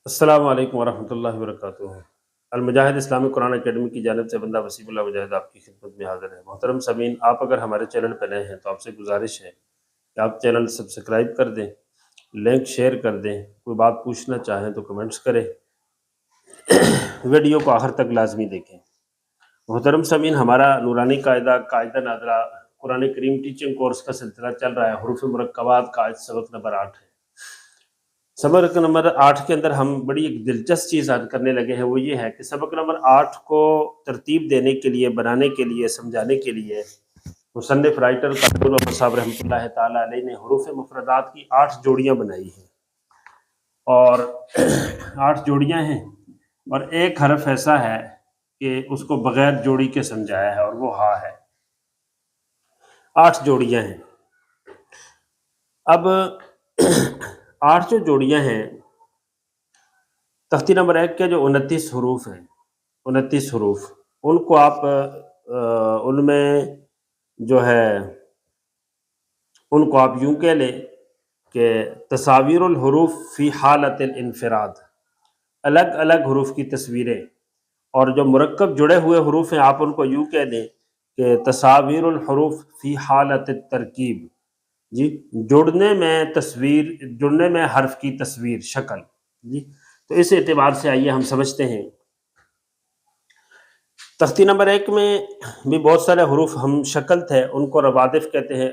السلام علیکم ورحمۃ اللہ وبرکاتہ۔ المجاہد اسلامک قرآن اکیڈمی کی جانب سے بندہ وسیم اللہ مجاہد آپ کی خدمت میں حاضر ہے۔ محترم سامعین، آپ اگر ہمارے چینل پہ نئے ہیں تو آپ سے گزارش ہے کہ آپ چینل سبسکرائب کر دیں، لنک شیئر کر دیں، کوئی بات پوچھنا چاہیں تو کمنٹس کریں، ویڈیو کو آخر تک لازمی دیکھیں۔ محترم سامعین، ہمارا نورانی قاعدہ نادرہ قرآن کریم ٹیچنگ کورس کا سلسلہ چل رہا ہے۔ حروف مرکبات کا آج سبق نمبر 8 ہے۔ سبق نمبر 8 کے اندر ہم بڑی ایک دلچسپ چیز یاد کرنے لگے ہیں، وہ یہ ہے کہ سبق نمبر 8 کو ترتیب دینے کے لیے، بنانے کے لیے، سمجھانے کے لیے مصنف رائٹر قاسم محمد صاحب رحمۃ اللہ تعالیٰ علیہ نے حروف مفردات کی 8 جوڑیاں بنائی ہیں، اور 8 جوڑیاں ہیں، اور ایک حرف ایسا ہے کہ اس کو بغیر جوڑی کے سمجھایا ہے، اور وہ ہا ہے۔ 8 جوڑیاں ہیں۔ اب 8 جو جوڑیاں ہیں، تختی نمبر 1 کے جو 29 حروف ہیں، 29 حروف، ان کو آپ ان میں جو ہے ان کو آپ یوں کہہ لیں کہ تصاویر الحروف فی حالت الانفراد، الگ الگ حروف کی تصویریں، اور جو مرکب جڑے ہوئے حروف ہیں آپ ان کو یوں کہہ دیں کہ تصاویر الحروف فی حالت الترکیب، جی، جڑنے میں حرف کی تصویر، شکل، جی۔ تو اس اعتبار سے آئیے ہم سمجھتے ہیں۔ تختی نمبر 1 میں بھی بہت سارے حروف ہم شکل تھے، ان کو روادف کہتے ہیں،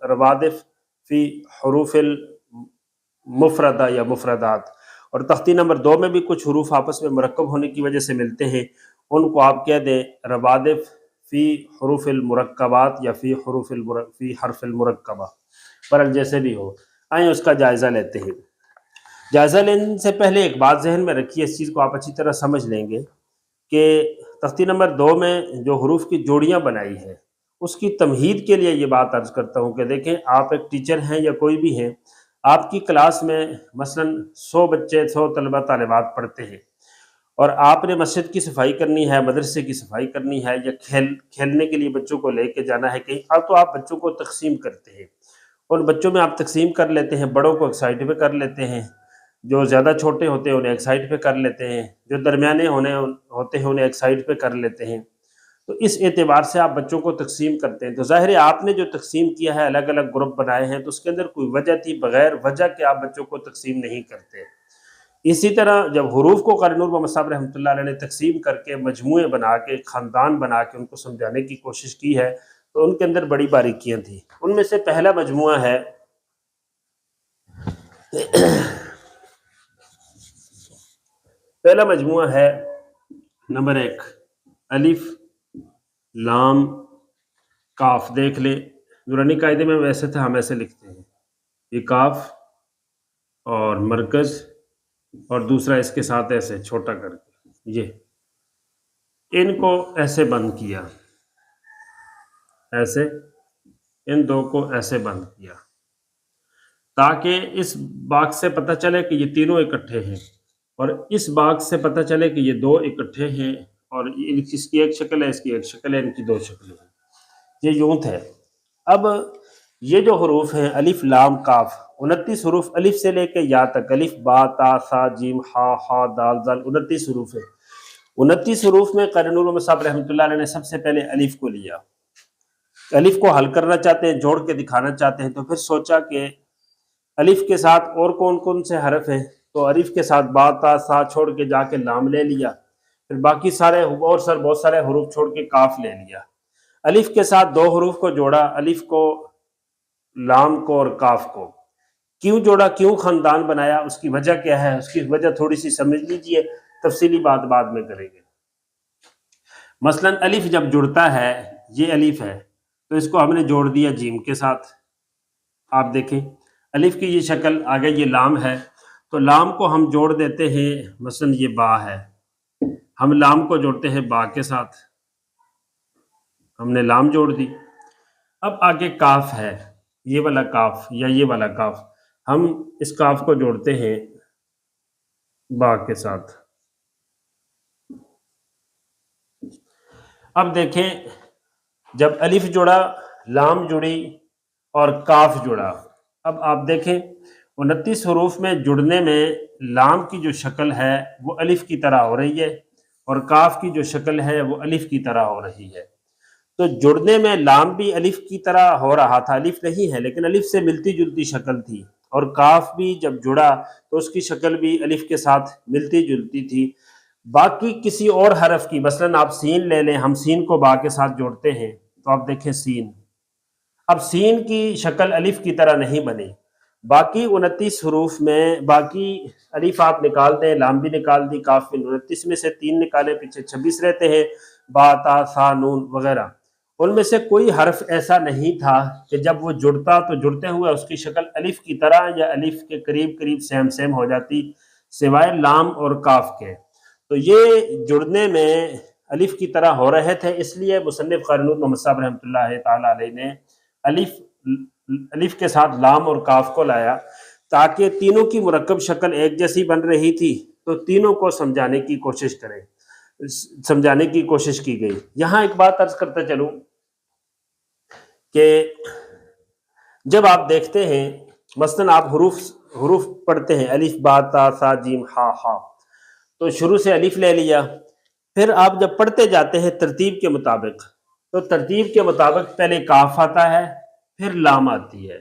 روادف فی حروف المفردہ یا مفردات۔ اور تختی نمبر 2 میں بھی کچھ حروف آپس میں مرکب ہونے کی وجہ سے ملتے ہیں، ان کو آپ کہہ دیں روادف فی حروف المرکبات یا فی حرف المرکبہ، پر جیسے بھی ہو۔ آئیں اس کا جائزہ لیتے ہیں۔ جائزہ لینے سے پہلے ایک بات ذہن میں رکھیے، اس چیز کو آپ اچھی طرح سمجھ لیں گے کہ تختی نمبر 2 میں جو حروف کی جوڑیاں بنائی ہیں، اس کی تمہید کے لیے یہ بات عرض کرتا ہوں کہ دیکھیں، آپ ایک ٹیچر ہیں یا کوئی بھی ہیں، آپ کی کلاس میں مثلا 100 بچے، 100 طلبہ طالبات پڑھتے ہیں، اور آپ نے مسجد کی صفائی کرنی ہے، مدرسے کی صفائی کرنی ہے، یا کھیلنے کے لیے بچوں کو لے کے جانا ہے کہیں، اب تو آپ بچوں کو تقسیم کرتے ہیں، ان بچوں میں آپ تقسیم کر لیتے ہیں، بڑوں کو ایک سائڈ پہ کر لیتے ہیں، جو زیادہ چھوٹے ہوتے ہیں انہیں ایک سائڈ پہ کر لیتے ہیں، جو درمیانے ہوتے ہیں انہیں ایک سائڈ پہ کر لیتے ہیں۔ تو اس اعتبار سے آپ بچوں کو تقسیم کرتے ہیں، تو ظاہر ہے آپ نے جو تقسیم کیا ہے، الگ الگ گروپ بنائے ہیں، تو اس کے اندر کوئی وجہ تھی، بغیر وجہ کے آپ بچوں کو تقسیم نہیں کرتے۔ اسی طرح جب حروف کو قاری نور محمد صاحب رحمۃ اللہ علیہ نے تقسیم کر کے مجموعے بنا کے، خاندان بنا کے ان کو سمجھانے کی کوشش کی ہے، تو ان کے اندر بڑی باریکیاں تھیں۔ ان میں سے پہلا مجموعہ ہے نمبر 1، الف لام کاف۔ دیکھ لیں، نورانی قاعدے میں ویسے تھا، ہم ایسے لکھتے ہیں، یہ کاف اور مرکز، اور دوسرا اس کے ساتھ ایسے چھوٹا کر کے، یہ ان کو ایسے بند کیا، ایسے ان دو کو ایسے بند کیا، تاکہ اس باکس سے پتہ چلے کہ یہ تینوں اکٹھے ہیں، اور اس باکس سے پتہ چلے کہ یہ دو اکٹھے ہیں، اور اس کی ایک شکل ہے، اس کی ایک شکل ہے، ان کی 2 شکلیں ہیں۔ یہ یوں تھے۔ اب یہ جو حروف ہیں الف لام کاف، 29 حروف الف سے لے کے یا تک، الف با تا ثا جیم ہا دال ذال، 29 حروف ہیں۔ 29 حروف میں قاری نور محمد صاحب رحمۃ اللہ علیہ نے سب سے پہلے الف کو لیا۔ الف کو حل کرنا چاہتے ہیں، جوڑ کے دکھانا چاہتے ہیں، تو پھر سوچا کہ الف کے ساتھ اور کون کون سے حرف ہیں، تو الف کے ساتھ با تا سا چھوڑ کے جا کے لام لے لیا، پھر باقی سارے اور بہت سارے حروف چھوڑ کے کاف لے لیا۔ الف کے ساتھ 2 حروف کو جوڑا، الف کو، لام کو اور کاف کو۔ کیوں جوڑا، کیوں خاندان بنایا، اس کی وجہ کیا ہے، اس کی وجہ تھوڑی سی سمجھ لیجئے، تفصیلی بات بعد میں کریں گے۔ مثلا الف جب جڑتا ہے، یہ الف ہے، تو اس کو ہم نے جوڑ دیا جیم کے ساتھ۔ آپ دیکھیں الف کی یہ شکل، آگے یہ لام ہے، تو لام کو ہم جوڑ دیتے ہیں، مثلا یہ با ہے، ہم لام کو جوڑتے ہیں با کے ساتھ، ہم نے لام جوڑ دی۔ اب آگے کاف ہے، یہ والا کاف یا یہ والا کاف، ہم اس کاف کو جوڑتے ہیں با کے ساتھ۔ اب دیکھیں، جب الف جڑا، لام جڑی اور کاف جڑا، اب آپ دیکھیں 29 حروف میں جڑنے میں لام کی جو شکل ہے وہ الف کی طرح ہو رہی ہے اور کاف کی جو شکل ہے وہ الف کی طرح ہو رہی ہے۔ تو جڑنے میں لام بھی الف کی طرح ہو رہا تھا، الف نہیں ہے لیکن الف سے ملتی جلتی شکل تھی، اور کاف بھی جب جڑا تو اس کی شکل بھی الف کے ساتھ ملتی جلتی تھی۔ باقی کسی اور حرف کی، مثلاً آپ سین لے لیں، ہم سین کو با کے ساتھ جوڑتے ہیں تو آپ دیکھیں سین، اب سین کی شکل الف کی طرح نہیں بنی۔ باقی 29 حروف میں باقی الف آپ نکال دیں، لام بھی نکال دی، کاف بھی، 29 میں سے 3 نکالے، پیچھے 26 رہتے ہیں، با تا سا نون وغیرہ، ان میں سے کوئی حرف ایسا نہیں تھا کہ جب وہ جڑتا تو جڑتے ہوئے اس کی شکل الف کی طرح یا الف کے قریب قریب سیم ہو جاتی، سوائے لام اور کاف کے۔ تو یہ جڑنے میں الف کی طرح ہو رہے تھے، اس لیے مصنف قاری نور محمد صاحب رحمۃ اللہ تعالی علیہ نے الف کے ساتھ لام اور کاف کو لایا، تاکہ تینوں کی مرکب شکل ایک جیسی بن رہی تھی تو تینوں کو سمجھانے کی کوشش کی گئی۔ یہاں ایک بات عرض کرتا چلوں کہ جب آپ دیکھتے ہیں مثلاً آپ حروف پڑھتے ہیں، الف با تا سا جیم ہا ہا، تو شروع سے الف لے لیا، پھر آپ جب پڑھتے جاتے ہیں ترتیب کے مطابق، تو ترتیب کے مطابق پہلے کاف آتا ہے، پھر لام آتی ہے،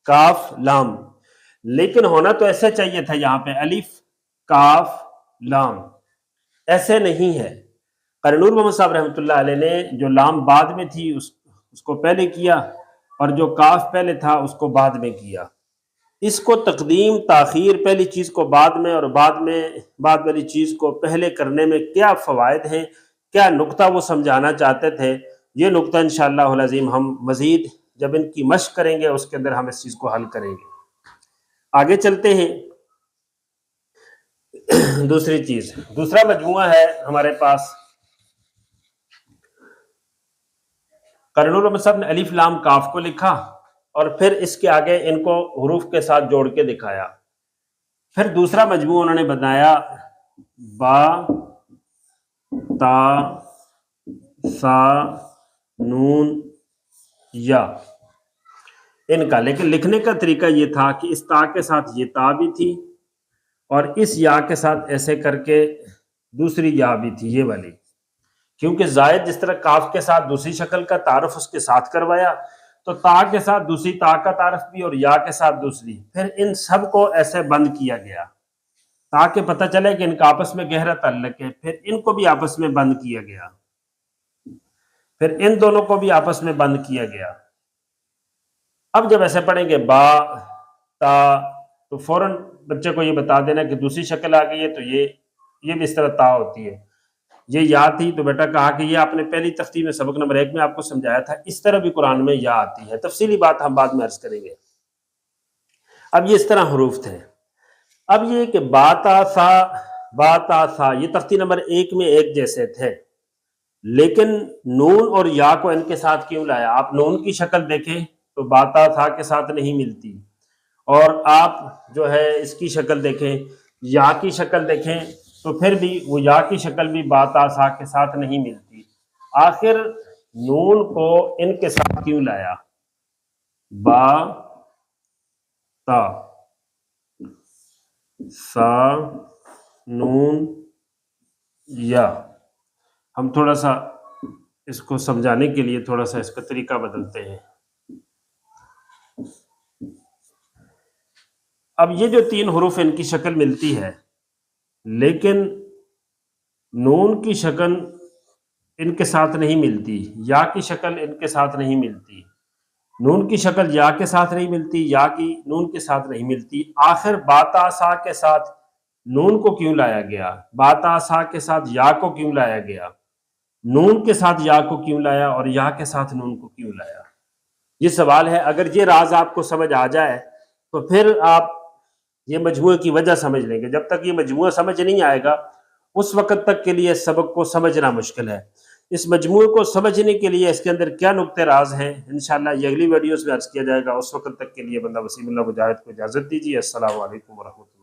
کاف لام، لیکن ہونا تو ایسے چاہیے تھا یہاں پہ الف کاف لام، ایسے نہیں ہے۔ قاری نور محمد صاحب رحمۃ اللہ علیہ نے جو لام بعد میں تھی اس کو پہلے کیا، اور جو کاف پہلے تھا اس کو بعد میں کیا۔ اس کو تقدیم تاخیر، پہلی چیز کو بعد میں اور بعد والی چیز کو پہلے کرنے میں کیا فوائد ہیں، کیا نقطہ وہ سمجھانا چاہتے تھے، یہ نقطہ انشاءاللہ العظیم ہم مزید جب ان کی مشق کریں گے اس کے اندر ہم اس چیز کو حل کریں گے۔ آگے چلتے ہیں۔ دوسری چیز، دوسرا مجموعہ ہے ہمارے پاس، قاری نور محمد صاحب نے الف لام کاف کو لکھا اور پھر اس کے آگے ان کو حروف کے ساتھ جوڑ کے دکھایا۔ پھر دوسرا مجموعہ انہوں نے بنایا با تا سا نون یا، ان کا لیکن لکھنے کا طریقہ یہ تھا کہ اس تا کے ساتھ یہ تا بھی تھی اور اس یا کے ساتھ ایسے کر کے دوسری یا بھی تھی، یہ والی، کیونکہ زائد جس طرح کاف کے ساتھ دوسری شکل کا تعارف اس کے ساتھ کروایا، تو تا کے ساتھ دوسری تا کا تعارف بھی اور یا کے ساتھ دوسری، پھر ان سب کو ایسے بند کیا گیا تاکہ پتہ چلے کہ ان کا آپس میں گہرا تعلق ہے، پھر ان کو بھی آپس میں بند کیا گیا، پھر ان دونوں کو بھی آپس میں بند کیا گیا۔ اب جب ایسے پڑھیں گے با تا، تو فوراً بچے کو یہ بتا دینا کہ دوسری شکل آ گئی ہے، تو یہ بھی اس طرح تا ہوتی ہے، یہ یا تھی تو بیٹا کہا کہ یہ آپ نے پہلی تختی میں سبق نمبر 1 میں آپ کو سمجھایا تھا، اس طرح بھی قرآن میں یا آتی ہے، تفصیلی بات ہم بعد میں عرض کریں گے۔ اب یہ اس طرح حروف تھے۔ اب یہ کہ با تا سا یہ تختی نمبر 1 میں ایک جیسے تھے، لیکن نون اور یا کو ان کے ساتھ کیوں لایا؟ آپ نون کی شکل دیکھیں تو با تا سا کے ساتھ نہیں ملتی، اور آپ جو ہے اس کی شکل دیکھیں، یا کی شکل دیکھیں تو پھر بھی وہ یا کی شکل بھی با تا سا کے ساتھ نہیں ملتی۔ آخر نون کو ان کے ساتھ کیوں لایا؟ با تا سا نون یا، ہم تھوڑا سا اس کو سمجھانے کے لیے تھوڑا سا اس کا طریقہ بدلتے ہیں۔ اب یہ جو 3 حروف ان کی شکل ملتی ہے، لیکن نون کی شکل ان کے ساتھ نہیں ملتی، یا کی شکل ان کے ساتھ نہیں ملتی، نون کی شکل یا کے ساتھ نہیں ملتی، یا کی نون کے ساتھ نہیں ملتی۔ آخر با تا سا کے ساتھ نون کو کیوں لایا گیا؟ با تا سا کے ساتھ یا کو کیوں لایا گیا؟ نون کے ساتھ یا کو کیوں لایا اور یا کے ساتھ نون کو کیوں لایا؟ یہ سوال ہے۔ اگر یہ راز آپ کو سمجھ آ جائے تو پھر آپ یہ مجموعے کی وجہ سمجھ لیں گے۔ جب تک یہ مجموعہ سمجھ نہیں آئے گا اس وقت تک کے لیے سبق کو سمجھنا مشکل ہے۔ اس مجموعے کو سمجھنے کے لیے اس کے اندر کیا نقطے راز ہیں، انشاءاللہ یہ اگلی ویڈیوز میں عرض کیا جائے گا۔ اس وقت تک کے لیے بندہ وسیم اللہ مجاہد کو اجازت دیجیے۔ السلام علیکم ورحمۃ اللہ۔